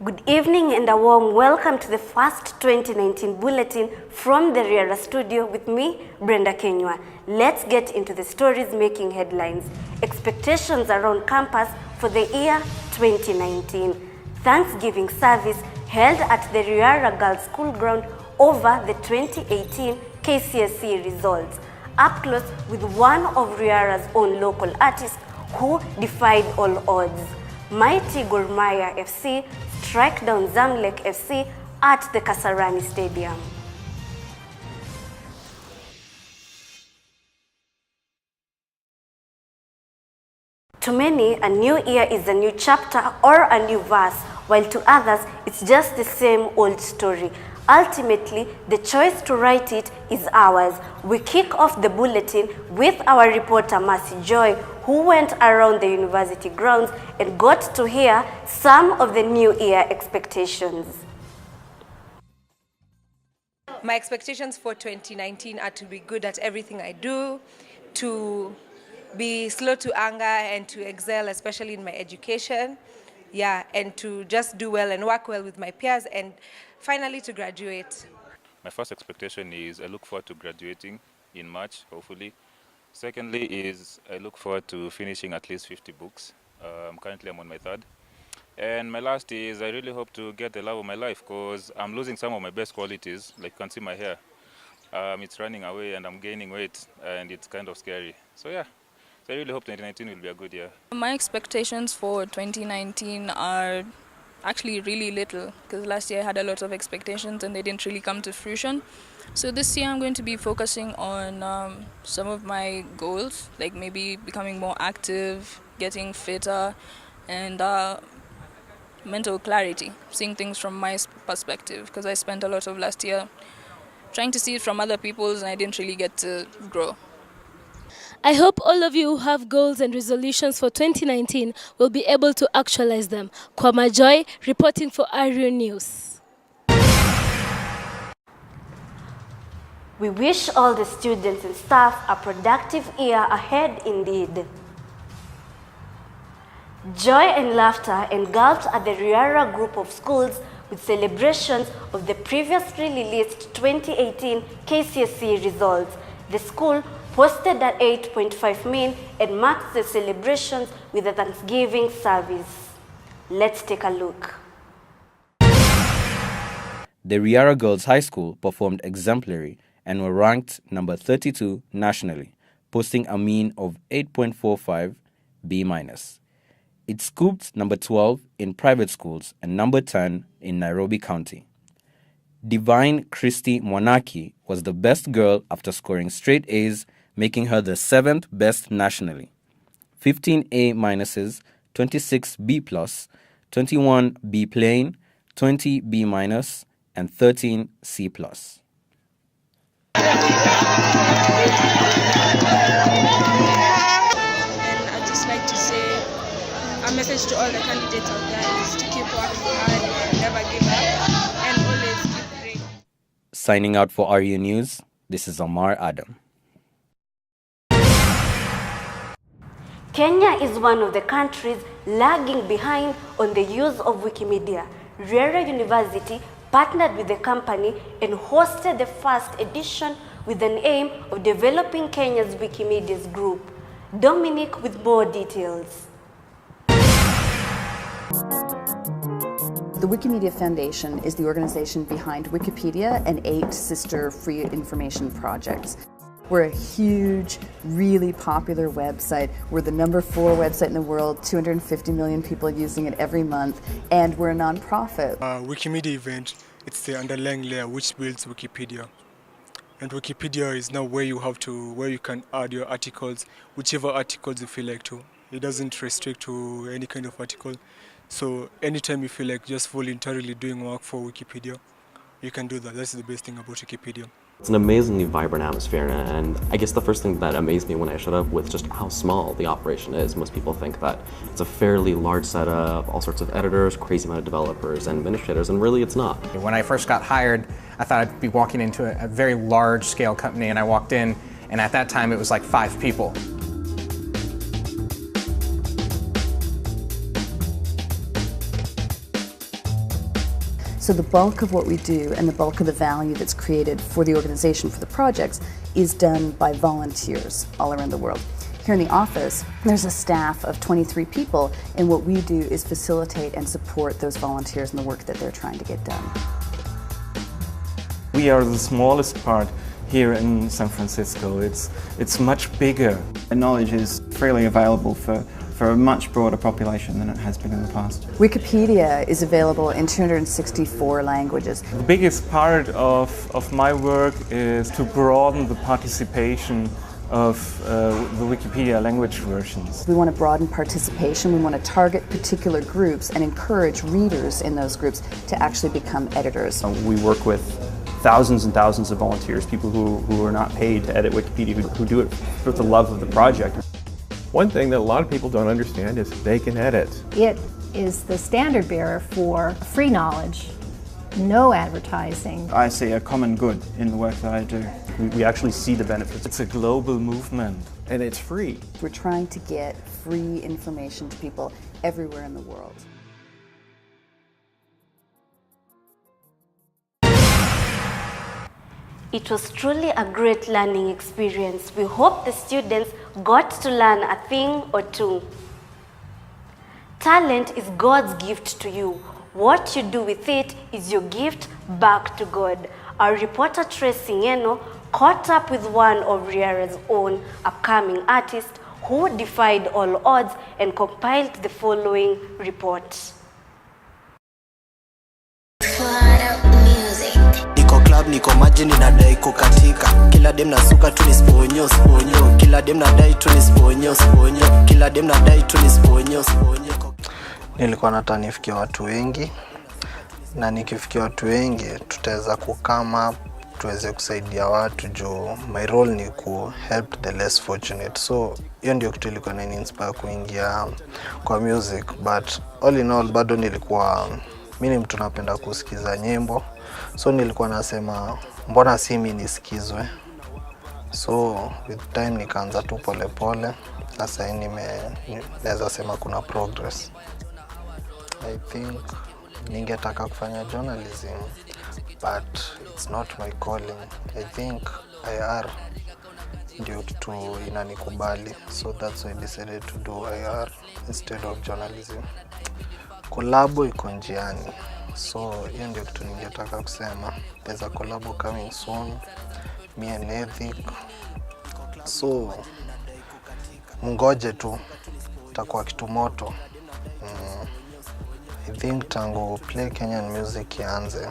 Good evening and a warm welcome to the first 2019 bulletin from the Riara studio with me, Brenda Kenywa. Let's get into the stories making headlines. Expectations around campus for the year 2019. Thanksgiving service held at the Riara Girls School ground over the 2018 KCSE results. Up close with one of Riara's own local artists who defied all odds. Mighty Gor Mahia FC strike down Zamalek FC at the Kasarani Stadium. To many, a new year is a new chapter or a new verse, while to others, it's just the same old story. Ultimately, the choice to write it is ours. We kick off the bulletin with our reporter Mercy Joy, who went around the university grounds and got to hear some of the new year expectations. My expectations for 2019 are to be good at everything I do, to be slow to anger and to excel, especially in my education. And to just do well and work well with my peers, and finally to graduate. My first expectation is I look forward to graduating in March, hopefully. Secondly is I look forward to finishing at least 50 books. Currently I'm on my third. And my last is I really hope to get the love of my life, because I'm losing some of my best qualities. Like you can see my hair. It's running away and I'm gaining weight, and it's kind of scary. So I really hope 2019 will be a good year. My expectations for 2019 are actually really little, because last year I had a lot of expectations and they didn't really come to fruition. So this year I'm going to be focusing on some of my goals, like maybe becoming more active, getting fitter, and mental clarity, seeing things from my perspective, because I spent a lot of last year trying to see it from other people's and I didn't really get to grow. I hope all of you who have goals and resolutions for 2019 will be able to actualize them. Kwama Joy, reporting for RU News. We wish all the students and staff a productive year ahead indeed. Joy and laughter engulfed at the Riara group of schools with celebrations of the previously released 2018 KCSE results. The school posted at 8.5 million and marks the celebrations with a Thanksgiving service. Let's take a look. The Riara Girls High School performed exemplary and were ranked number 32 nationally, posting a mean of 8.45 B-. It scooped number 12 in private schools and number 10 in Nairobi County. Divine Christy Mwanaki was the best girl after scoring straight A's, making her the 7th best nationally. 15 A-, 26 B+, 21 B plain, 20 B-, and 13 C+. And I'd just like to say a message to all the candidates out there is to keep working hard and never give up and always keep praying. Signing out for RU News, this is Omar Adam. Kenya is one of the countries lagging behind on the use of Wikimedia. Riara University partnered with the company and hosted the first edition with an aim of developing Kenya's Wikimedia's group. Dominic with more details. The Wikimedia Foundation is the organization behind Wikipedia and 8 sister free information projects. We're a huge, really popular website. We're the number 4 website in the world, 250 million people using it every month, and we're a non-profit. Wikimedia event, it's the underlying layer which builds Wikipedia. And Wikipedia is now where you can add your articles, whichever articles you feel like to. It doesn't restrict to any kind of article. So anytime you feel like just voluntarily doing work for Wikipedia, you can do that. That's the best thing about Wikipedia. It's an amazingly vibrant atmosphere, and I guess the first thing that amazed me when I showed up with just how small the operation is. Most people think that it's a fairly large setup, all sorts of editors, crazy amount of developers and administrators, and really it's not. When I first got hired, I thought I'd be walking into a very large-scale company, and I walked in, and at that time it was like 5 people. So the bulk of what we do and the bulk of the value that's created for the organization, for the projects, is done by volunteers all around the world. Here in the office, there's a staff of 23 people, and what we do is facilitate and support those volunteers in the work that they're trying to get done. We are the smallest part here in San Francisco. It's much bigger. The knowledge is freely available for a much broader population than it has been in the past. Wikipedia is available in 264 languages. The biggest part of my work is to broaden the participation of the Wikipedia language versions. We want to broaden participation, we want to target particular groups and encourage readers in those groups to actually become editors. We work with thousands and thousands of volunteers, people who are not paid to edit Wikipedia, who do it for the love of the project. One thing that a lot of people don't understand is they can edit. It is the standard bearer for free knowledge, no advertising. I see a common good in the work that I do. We actually see the benefits. It's a global movement. And it's free. We're trying to get free information to people everywhere in the world. It was truly a great learning experience. We hope the students got to learn a thing or two. Talent is God's gift to you. What you do with it is your gift back to God. Our reporter Tracy Ngeno caught up with one of Riara's own upcoming artists who defied all odds and compiled the following report. Niko maji ninadai kukatika, kila dem nasuka tu ni sponyo sponyo, kila dem nadai tu ni sponyo sponyo, kila dem nadai tu ni sponyo sponyo. Nilikuwa nataka nifikie watu wengi, na nikifikia watu wengi tutaweza kukama, tuweze kusaidia watu juu my role ni ku help the less fortunate. So hiyo ndio kitu ilikuwa inaniinspire kuingia kwa music, but all in all bado nilikuwa mimi ni mtu napenda kusikiza nyimbo. So nilikuwa nasema mbona si mimi nisikizwe. So with time nikaanza tu pole pole. Sasa naweza sema kuna progress. I think ningetaka kufanya journalism, but it's not my calling. I think IR ndio kitu inanikubali. So that's why I decided to do IR instead of journalism. Collabo iko njiani. So hiyo ndio kitu ningetaka kusema. There's a collabo coming soon, me and Ethic. So mungoje tu, itakuwa kitu moto. I think tangu Play Kenyan Music ianze,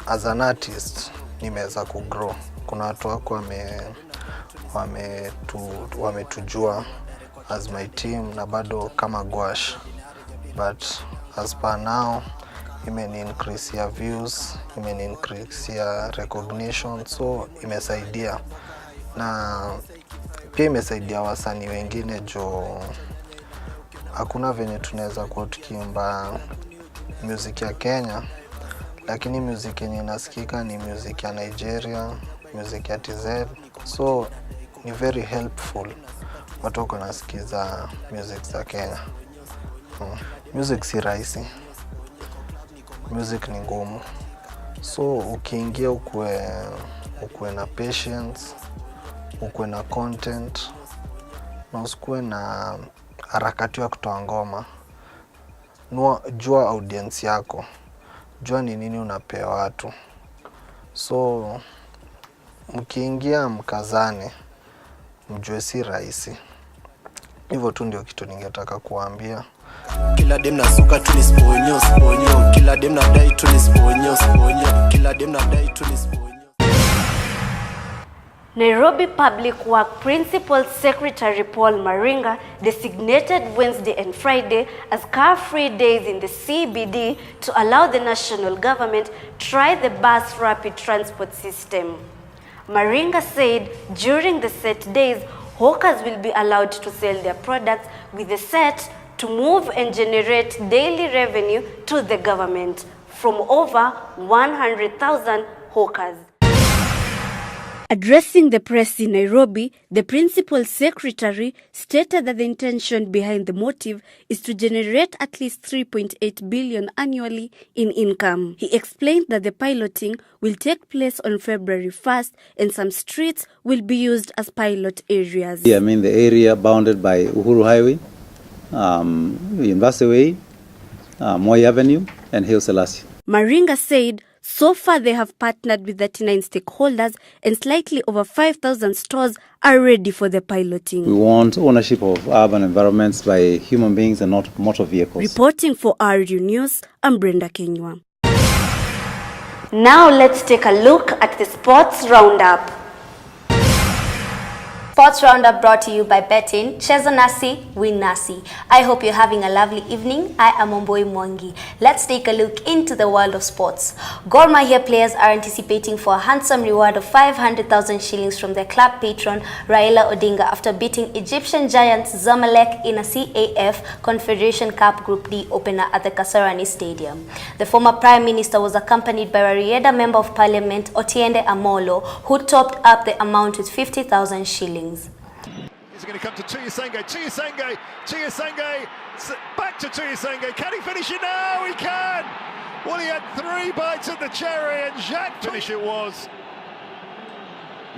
as an artist nimeweza kugrow. Kuna watu wako wametujua as my team na bado kama Gwash. But as per now, imeni increase ya views, imeni increase ya recognition, so imesaidia. Na pia imesaidia wasanii wengine jo hakuna venye tunaweza kuwa tukiimba music ya Kenya, lakini music yenye inasikika ni music ya Nigeria, music ya TZ. So ni very helpful watu wako nasikiza music za Kenya. Music si rahisi. Music ni ngumu. So ukiingia ukue na patience, ukue na content, na usikue na harakati ya kutoa ngoma. Jua audience yako. Jua ni nini unapea watu. So mkiingia mkazane, mjue si rahisi. Hivyo tu ndio kitu ningetaka kuambia. Kila dem nasuka tu ni sponyo sponyo, kila dem nadai tu ni sponyo sponyo, kila dem nadai tu ni sponyo. Nairobi Public Work Principal Secretary Paul Maringa designated Wednesday and Friday as car-free days in the CBD to allow the national government try the bus rapid transport system. Maringa said during the set days, hawkers will be allowed to sell their products with the set to move and generate daily revenue to the government from over 100,000 hawkers. Addressing the press in Nairobi, the principal secretary stated that the intention behind the motive is to generate at least 3.8 billion annually in income. He explained that the piloting will take place on February 1st and some streets will be used as pilot areas. Yeah, I mean the area bounded by Uhuru Highway, University Way, Moi Avenue and Haile Selassie. Maringa said so far they have partnered with 39 stakeholders and slightly over 5,000 stores are ready for the piloting. We want ownership of urban environments by human beings and not motor vehicles. Reporting for RU News, I'm Brenda Kenywa. Now let's take a look at the Sports Roundup. Sports Roundup brought to you by Betting. Cheza Nasi, win Nasi. I hope you're having a lovely evening. I am Omboi Mwangi. Let's take a look into the world of sports. Gor Mahia players are anticipating for a handsome reward of 500,000 shillings from their club patron Raila Odinga after beating Egyptian giants Zamalek in a CAF Confederation Cup Group D opener at the Kasarani Stadium. The former Prime Minister was accompanied by Rarieda Member of Parliament Otiende Amolo, who topped up the amount with 50,000 shillings. He's going to come to Tuyisenge, back to Tuyisenge, can he finish it now? He can! Well, he had 3 bites at the cherry and Jacques finish it was.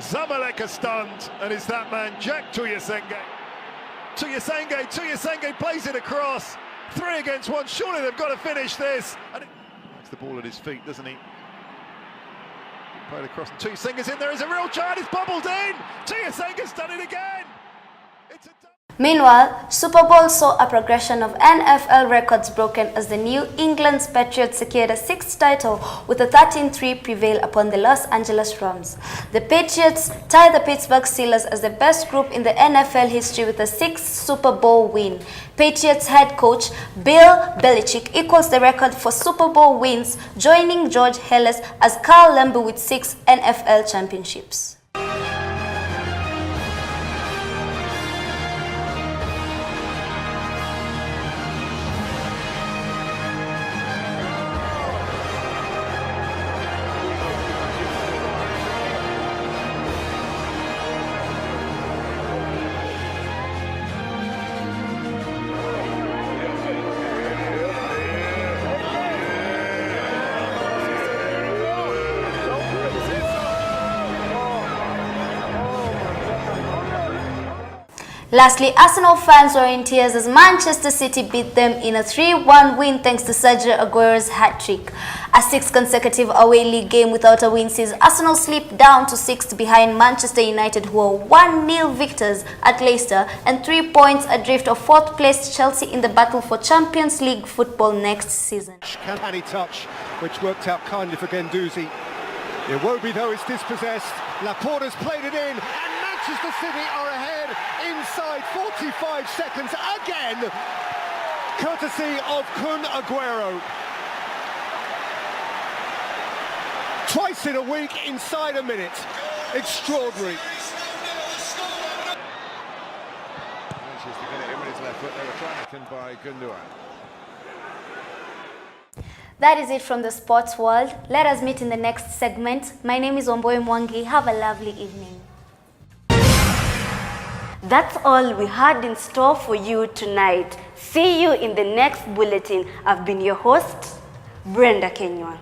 Zamalek are stunned, and it's that man, Jack Tuyisenge. Tuyisenge plays it across, 3 against 1, surely they've got to finish this. And it's the ball at his feet, doesn't he? Played across, and Tuyisenge's in there, is a real chance, it's bubbled in! Tuyisenge's done it again! Meanwhile, Super Bowl saw a progression of NFL records broken as the New England Patriots secured a 6th title with a 13-3 prevail upon the Los Angeles Rams. The Patriots tied the Pittsburgh Steelers as the best group in the NFL history with a 6th Super Bowl win. Patriots head coach Bill Belichick equals the record for Super Bowl wins, joining George Halas as Carl Lambeau with 6 NFL championships. Lastly, Arsenal fans were in tears as Manchester City beat them in a 3-1 win thanks to Sergio Aguero's hat-trick. A 6th consecutive away league game without a win sees Arsenal slip down to 6th behind Manchester United, who are 1-0 victors at Leicester and 3 points adrift of 4th place Chelsea in the battle for Champions League football next season. Canny touch, which worked out kindly for Guendouzi. Iwobi though is dispossessed. Laporta's played it in, and Manchester City are ahead inside 45 seconds again, courtesy of Kun Aguero. Twice in a week, inside a minute. Extraordinary. Manchester get it in with his left foot. They were trying by Gundogan. That is it from the sports world. Let us meet in the next segment. My name is Omboi Mwangi. Have a lovely evening. That's all we had in store for you tonight. See you in the next bulletin. I've been your host, Brenda Kenywa.